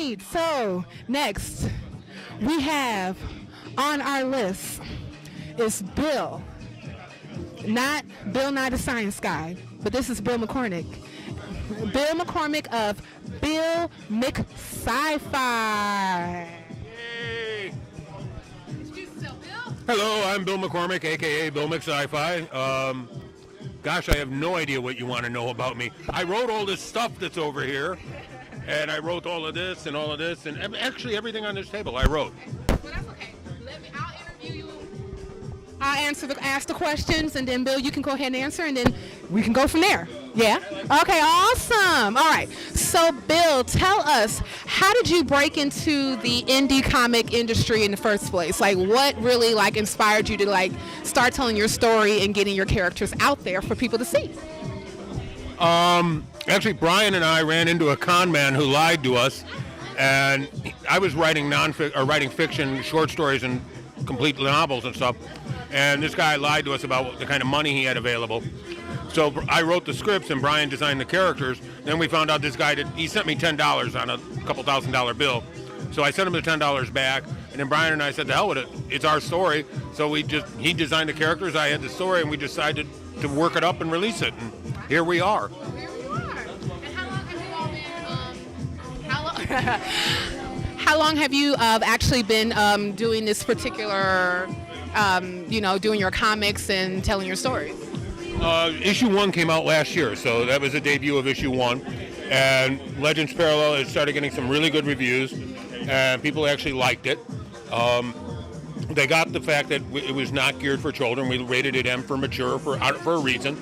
right. So next we have on our list is Bill. Not Bill Nye the Science Guy, but this is Bill McCormick. Bill McCormick of Bill McSci-Fi. Yay. Hello, I'm Bill McCormick, a.k.a. Bill McSci-Fi. Gosh, I have no idea what you want to know about me. I wrote all this stuff that's over here, and I wrote all of this, and actually everything on this table I wrote. Well, that's okay. I'll interview you. I'll ask the questions, and then Bill, you can go ahead and answer, and then we can go from there. Yeah? Okay, awesome. All right. So, Bill, tell us, how did you break into the indie comic industry in the first place? Like, what really, inspired you to, start telling your story and getting your characters out there for people to see? Actually, Brian and I ran into a con man who lied to us, and I was writing fiction, short stories, and complete novels and stuff, and this guy lied to us about the kind of money he had available. So I wrote the scripts and Brian designed the characters. Then we found out this guy he sent me $10 on a couple $1,000 bill. So I sent him the $10 back, and then Brian and I said, "The hell with it! It's our story." So he designed the characters, I had the story, and we decided to work it up and release it. And here we are. Here we are. And how long have you all been? How long have you actually been doing this particular, doing your comics and telling your stories? Issue 1 came out last year, so that was the debut of issue 1. And Legends Parallel has started getting some really good reviews, and people actually liked it. They got the fact that it was not geared for children. We rated it M for mature for a reason.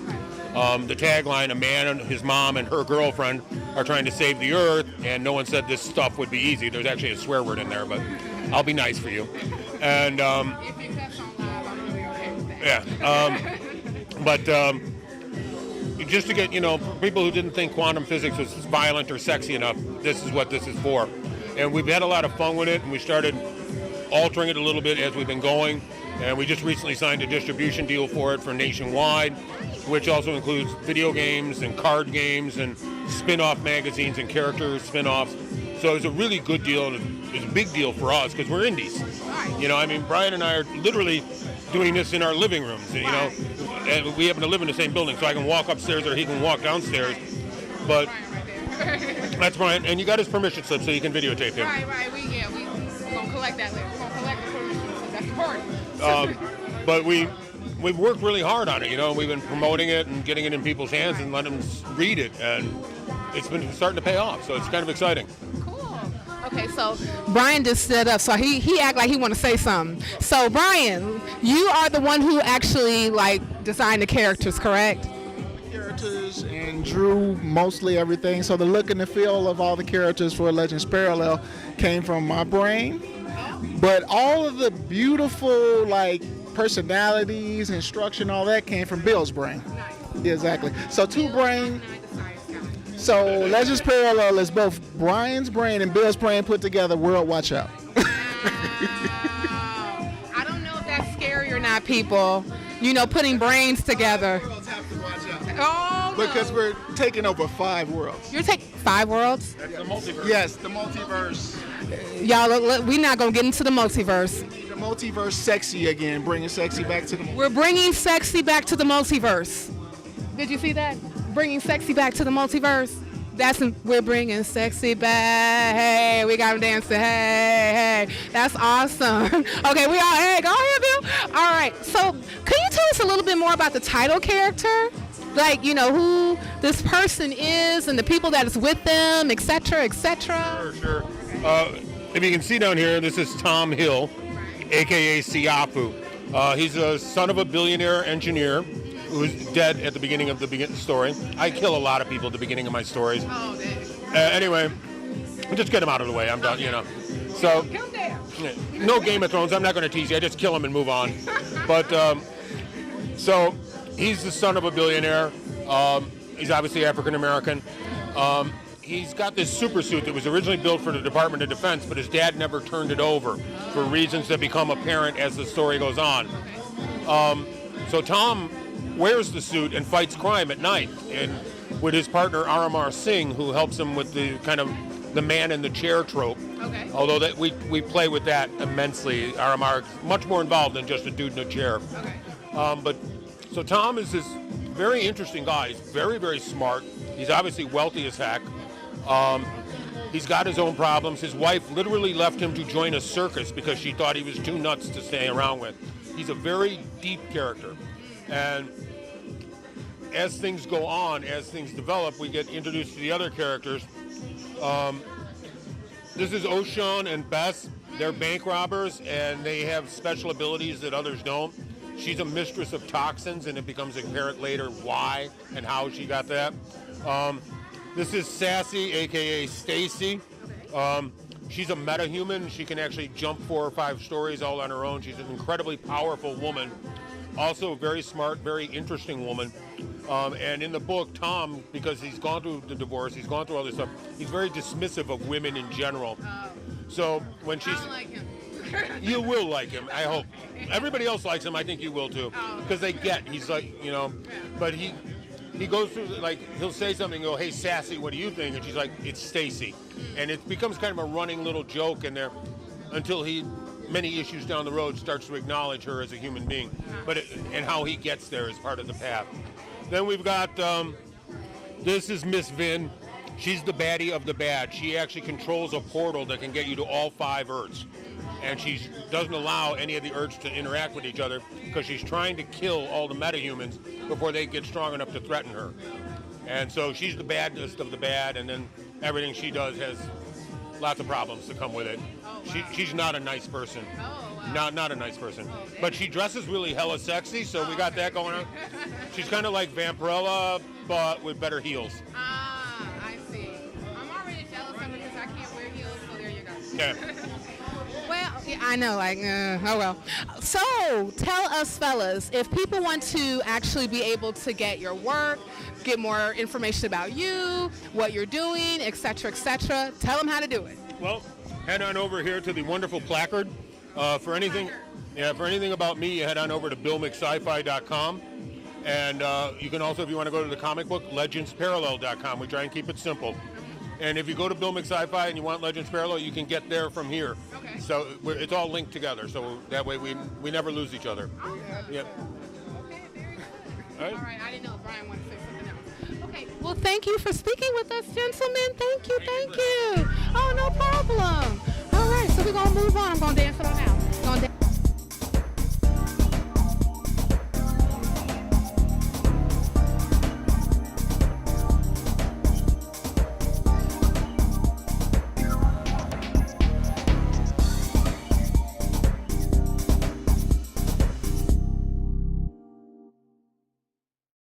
The tagline, a man and his mom and her girlfriend are trying to save the earth, and no one said this stuff would be easy. There's actually a swear word in there, but I'll be nice for you. And if you cuss on live, I'm really okay with that. yeah. But just to get, people who didn't think quantum physics was violent or sexy enough, this is what this is for. And we've had a lot of fun with it, and we started altering it a little bit as we've been going. And we just recently signed a distribution deal for it for nationwide, which also includes video games and card games and spin-off magazines and character spin-offs. So it's a really good deal, and it's a big deal for us because we're indies. Brian and I are literally doing this in our living rooms, and we happen to live in the same building, so I can walk upstairs or he can walk downstairs. But that's Brian, and you got his permission slip so you can videotape him. Right. We're gonna collect that later. We're gonna collect the permission slip. That's important. But we've worked really hard on it. We've been promoting it and getting it in people's hands and letting them read it, and it's been starting to pay off. So it's kind of exciting. Okay, so Brian just stood up, so he act like he want to say something. So Brian, you are the one who actually designed the characters, correct? Characters and drew mostly everything. So the look and the feel of all the characters for Legends Parallel came from my brain, but all of the beautiful personalities and structure and all that came from Bill's brain. Nice. Exactly. So two brain. So Legends Parallel is both Brian's brain and Bill's brain put together. World, watch out. Wow. I don't know if that's scary or not, people. Putting brains together. Worlds have to watch out. Oh, no. Because we're taking over 5 worlds. You're taking 5 worlds? That's the multiverse. Yes, the multiverse. Y'all, we're not going to get into the multiverse. The multiverse sexy again, bringing sexy back to the multiverse. We're bringing sexy back to the multiverse. Did you see that? Bringing sexy back to the multiverse. We're bringing sexy back. Hey, we got them dancing. Hey. That's awesome. Okay, go ahead, Bill. All right, so can you tell us a little bit more about the title character? Who this person is and the people that is with them, et cetera, et cetera. Sure. If you can see down here, this is Tom Hill, a.k.a. Siafu. He's a son of a billionaire engineer who was dead at the beginning of the story. I kill a lot of people at the beginning of my stories. Oh, anyway, just get him out of the way. I'm done, So, no Game of Thrones. I'm not going to tease you. I just kill him and move on. But, so, he's the son of a billionaire. He's obviously African American. He's got this super suit that was originally built for the Department of Defense, but his dad never turned it over for reasons that become apparent as the story goes on. So Tom wears the suit and fights crime at night, and with his partner Aramar Singh, who helps him with the kind of the man in the chair trope. Okay. Although that we play with that immensely. RMR is much more involved than just a dude in a chair. Okay. So Tom is this very interesting guy. He's very, very smart. He's obviously wealthy as heck. He's got his own problems. His wife literally left him to join a circus because she thought he was too nuts to stay around with. He's a very deep character. And as things go on, as things develop, we get introduced to the other characters. This is Ocean and Bess. They're bank robbers, and they have special abilities that others don't. She's a mistress of toxins, and it becomes apparent later why and how she got that. This is Sassy, a.k.a. Stacy. She's a metahuman. She can actually jump 4 or 5 stories all on her own. She's an incredibly powerful woman. Also a very smart, very interesting woman. And in the book, Tom, because he's gone through the divorce, he's gone through all this stuff, he's very dismissive of women in general. So when she's... I don't like him. You will like him, I hope. Everybody else likes him. I think you will too. Because they get, he's like, but he goes through, like, he'll say something, go, hey, Sassy, what do you think? And she's like, it's Stacy. And it becomes kind of a running little joke in there until he, many issues down the road, starts to acknowledge her as a human being. And how he gets there is part of the path. Then we've got, this is Miss Vin. She's the baddie of the bad. She actually controls a portal that can get you to all 5 Earths. And she doesn't allow any of the Earths to interact with each other because she's trying to kill all the metahumans before they get strong enough to threaten her. And so she's the baddest of the bad, and then everything she does has lots of problems to come with it. Oh, wow. She's not a nice person. Oh, wow. Not a nice person. Okay. But she dresses really hella sexy, so we got that going on. She's kind of like Vampirella, but with better heels. Ah, I see. I'm already jealous of her because I can't wear heels, so there you go. Yeah. Well, yeah, I know, like, oh well. So, tell us, fellas, if people want to actually be able to get your work, get more information about you, what you're doing, etc., tell them how to do it. Well, head on over here to the wonderful placard. For anything about me, you head on over to BillMcSci-Fi.com. And you can also, if you want to go to the comic book, LegendsParallel.com. We try and keep it simple. And if you go to Bill McSci-Fi and you want Legends Parallel, you can get there from here. Okay. So it's all linked together, so that way we never lose each other. Awesome. Yep. Okay, very good. All right. All right, I didn't know Brian wanted to say something else. Okay, well, thank you for speaking with us, gentlemen. Thank you. Oh, no problem. All right, so we're going to move on. I'm going to dance it on out.